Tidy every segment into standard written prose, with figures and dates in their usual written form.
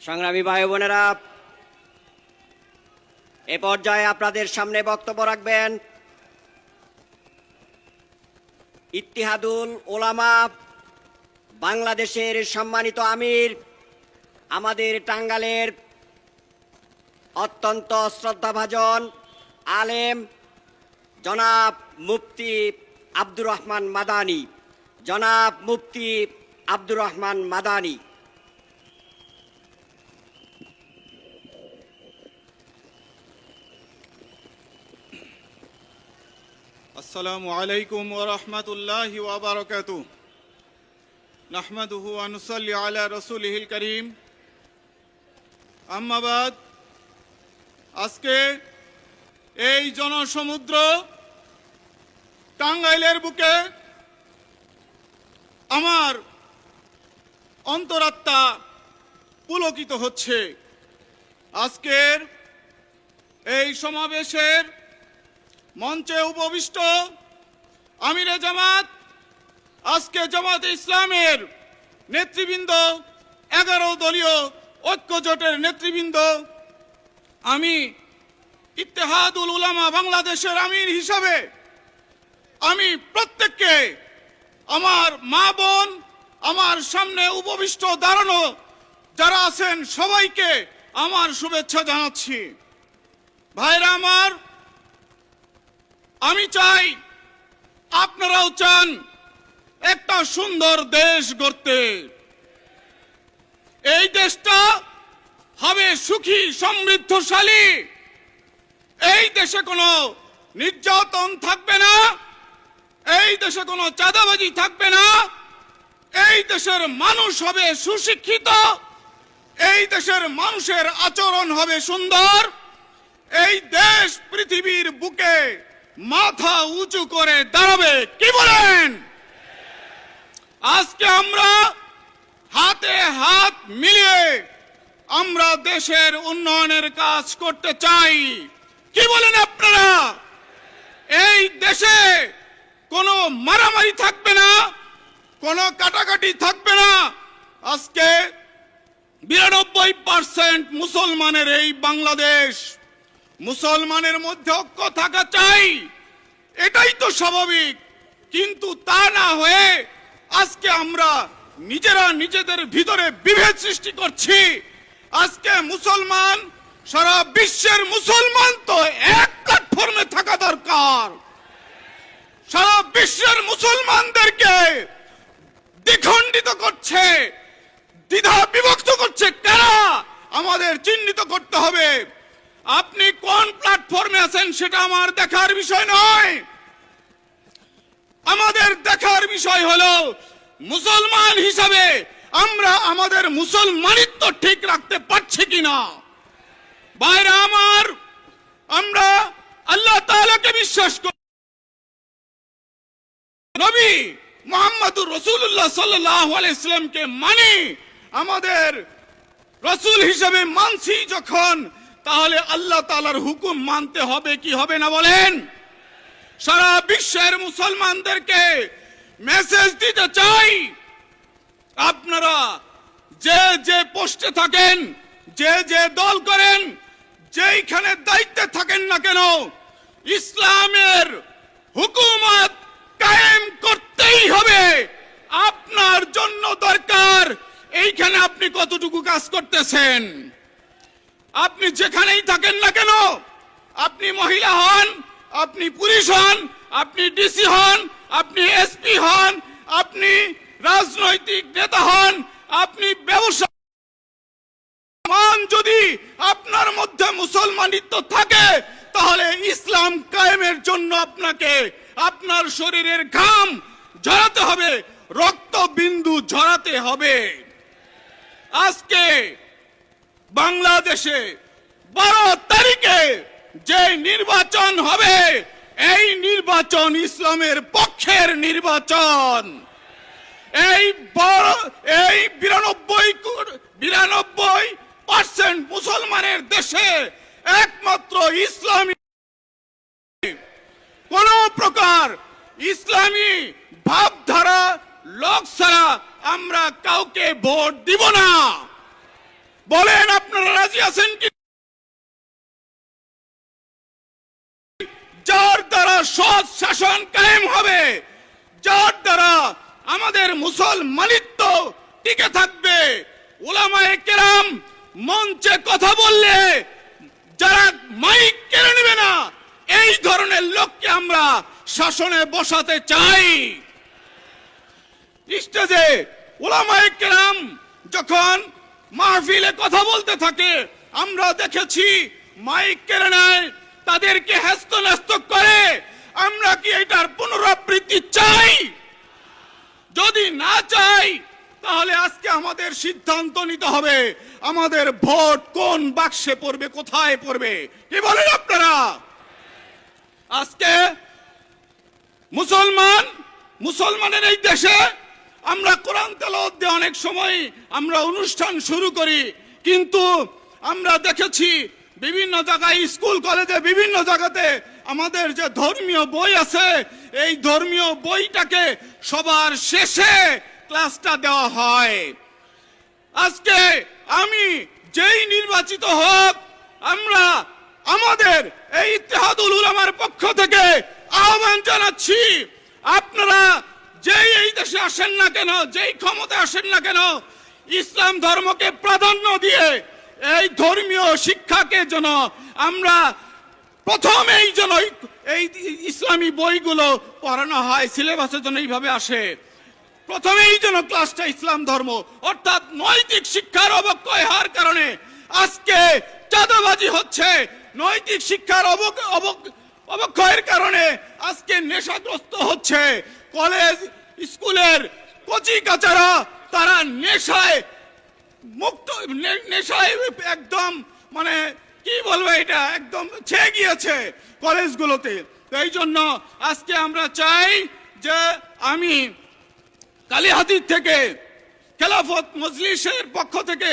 সংগ্রামী ভাই বোনেরা, এ পর্যায়ে আপনাদের সামনে বক্তব্য রাখবেন ইত্তিহাদুল উলামা বাংলাদেশের সম্মানিত আমির, আমাদের টাঙ্গাইলের অত্যন্ত শ্রদ্ধাভাজন আলেম জনাব মুফতি আব্দুর রহমান মাদানী। জনাব মুফতি আব্দুর রহমান মাদানী। আসসালামু আলাইকুম ওয়া রাহমাতুল্লাহি ওয়া বারাকাতুহু। নাহমাদুহু ওয়া নুসাল্লি আলা রাসূলিহিল কারীম। আম্মা বাদ, আজকে এই জনসমুদ্র টাঙ্গাইলের বুকে আমার অন্তরাত্মা পুলকিত হচ্ছে। আজকের এই সমাবেশের মঞ্চে উপবিষ্ট আমিরে জামাত, আজকে জামাতে ইসলামের নেতৃবৃন্দ, 11 দলীয় ঐক্য জোটের নেতৃবৃন্দ, আমি ইত্তেহাদুল উলামা বাংলাদেশের আমির হিসাবে আমি প্রত্যেককে, আমার মা বোন, আমার সামনে উপবিষ্ট দাঁড়ানো যারা আছেন সবাইকে আমার শুভেচ্ছা জানাচ্ছি। ভাইরা আমার, আমি চাই আপনারাও চান একটা সুন্দর দেশ গড়তে। এই দেশটা হবে সুখী সমৃদ্ধশালী। এই দেশে কোনো নির্যাতন থাকবে না, এই দেশে কোনো চাঁদাবাজি থাকবে না, এই দেশের মানুষ হবে সুশিক্ষিত, এই দেশের মানুষের আচরণ হবে সুন্দর। এই দেশ পৃথিবীর বুকে মাথা উঁচু করে দাঁড়াবে। কি বলেন? আজকে আমরা হাতে হাত মিলিয়ে আমরা দেশের উন্নয়নের কাজ করতে চাই। কি বলেন আপনারা? এই দেশে কোনো মারামারি থাকবে না, কোনো কাটাকাটি থাকবে না। আজকে 92% মুসলমানের এই বাংলাদেশ, মুসলমানের মধ্যে ঐক্য থাকা চাই, এটাই তো স্বাভাবিক। কিন্তু তা না হয়ে আজকে আমরা নিজেরা নিজেদের ভিতরে বিভেদ সৃষ্টি করছি। আজকে মুসলমান, সারা বিশ্বের মুসলমান তো এক প্ল্যাটফর্মে থাকা দরকার। সারা বিশ্বের মুসলমানদেরকে দ্বিখণ্ডিত করছে, দ্বিধা বিভক্ত করছে কারা, আমাদের চিহ্নিত করতে হবে। আপনি কোন প্ল্যাটফর্মে আছেন সেটা আমার দেখার বিষয় নয়। আমাদের দেখার বিষয় হলো মুসলমান হিসাবে আমরা আমাদের মুসলমানিত্ব ঠিক রাখতে পারছি কিনা। ভাইরা আমার, আমরা আল্লাহ তাআলাকে বিশ্বাস করি, নবী মুহাম্মদুর রাসূলুল্লাহ সাল্লাল্লাহু আলাইহি ওয়াসাল্লামকে মানি, আমাদের রাসূল হিসেবে মানছি যখন, তাহলে আল্লাহ তাআলার হুকুম মানতে হবে কি হবে না বলেন? সারা বিশ্বের মুসলমানদেরকে মেসেজ দিতে চাই, আপনারা যে যে পোস্টে থাকেন, যে যে দল করেন, যেইখানে দায়িত্বে থাকেন না কেন, ইসলামের হুকুমত কায়েম করতেই হবে। আপনার জন্য দরকার এইখানে আপনি কতটুকু কাজ করতেছেন। আপনি যেখানেই থাকেন না কেন, আপনি মহিলা হন, আপনি পুলিশ হন, আপনি ডিসি হন, আপনি এসপি হন, আপনি রাজনৈতিক নেতা হন, আপনি ব্যবসা, যদি আপনার মধ্যে মুসলমানিত্ব থাকে তাহলে ইসলাম কায়েমের জন্য আপনাকে আপনার শরীরের ঘাম ঝরাতে হবে, রক্ত বিন্দু ঝরাতে হবে। আজকে বাংলাদেশে 12 তারিখে যে নির্বাচন হবে, এই নির্বাচন ইসলামের পক্ষের নির্বাচন। এই 92% মুসলমানের দেশে একমাত্র ইসলামী, কোন প্রকার ইসলামী ভাবধারা লোক ছাড়া আমরা কাউকে ভোট দিব না। বলেন আপনারা রাজি আছেন কি? যার দ্বারা সৎ শাসন কায়েম হবে, যার দ্বারা আমাদের মুসলমানিত্ব টিকে থাকবে। উলামায়ে কেরাম মঞ্চে কথা বললে যারা মাইক কেড়ে নেবে না, এই ধরনের লোককে আমরা শাসনে বসাতে চাই। স্টেজে উলামায়ে কেরাম যখন মাহফিলে কথা বলতে থাকে, আমরা দেখেছি মাইক কেড়ে নেয়, তাদেরকে হেস্তনেস্ত করে। আমরা কি এটার পুনরাবৃত্তি চাই? যদি না চাই, তাহলে আজকে আমাদের সিদ্ধান্ত নিতে হবে আমাদের ভোট কোন বাক্সে পড়বে, কোথায় পড়বে। কি বলেন আপনারা? আজকে মুসলমানের এই দেশে আমরা কোরআন তেলাওয়াত দিয়ে অনেক সময় আমরা অনুষ্ঠান শুরু করি, কিন্তু আমরা দেখেছি বিভিন্ন জায়গায়, স্কুল কলেজে, বিভিন্ন জায়গাতে আমাদের যে ধর্মীয় বই আছে, এই ধর্মীয় বইটাকে সবার শেষে ক্লাসটা দেওয়া হয়। আজকে আমি যেই নির্বাচিত হোক, আমরা আমাদের এই ইত্তেহাদুল উলামার পক্ষ থেকে আহ্বান জানাচ্ছি, আপনারা যেই এই দেশে আসেন না কেন, যেই ক্ষমতায় আসেন না কেন, ইসলাম ধর্মকে প্রাধান্য দিয়ে এই ধর্মীয় শিক্ষাকে যেন আমরা প্রথমেই যেন এই ইসলামী বইগুলো পড়ানো হয়, সিলেবাসের জন্য এইভাবে আসে। প্রথমেই যেন ক্লাসটা ইসলাম ধর্ম, অর্থাৎ নৈতিক শিক্ষার অবক্ষয় হওয়ার কারণে আজকে চাঁদাবাজি হচ্ছে। নৈতিক শিক্ষার অবক্ষয়ের কারণে আজকে নেশাগ্রস্ত হচ্ছে। কলেজ স্কুলের কচি কাচারা তারা নেশায় মুক্ত, নেশায় একদম মানে কি বলবো, এটা একদম ছেয়ে গিয়েছে কলেজগুলোতে। এই জন্য আজকে আমরা চাই যে আমি কালিহাতীর থেকে খেলাফত মজলিসের পক্ষ থেকে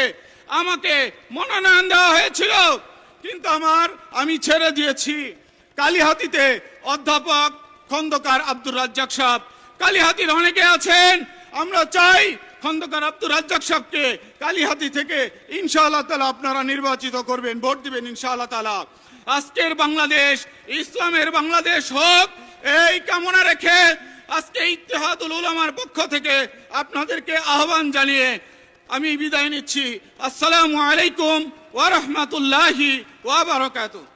আমাকে মনোনয়ন দেওয়া হয়েছিল, কিন্তু আমি ছেড়ে দিয়েছি। কালিহাতীতে অধ্যাপক খন্দকার আব্দুর রাজ্জাক সাহেব, কালিহাতীর অনেকে আছেন, আমরা চাই খন্দকার আব্দুর রাজ্জাক সাহেবকে কালিহাতী থেকে ইনশাআল্লাহ তাআলা আপনারা নির্বাচিত করবেন, ভোট দিবেন ইনশাআল্লাহ তাআলা। আজকের বাংলাদেশ ইসলামের বাংলাদেশ হোক, এই কামনা রেখে আজকে ইত্তেহাদুল উলামার পক্ষ থেকে আপনাদেরকে আহ্বান জানিয়ে আমি বিদায় নিচ্ছি। আসসালামু আলাইকুম ওয়া রাহমাতুল্লাহি ওয়া বারাকাতুহু।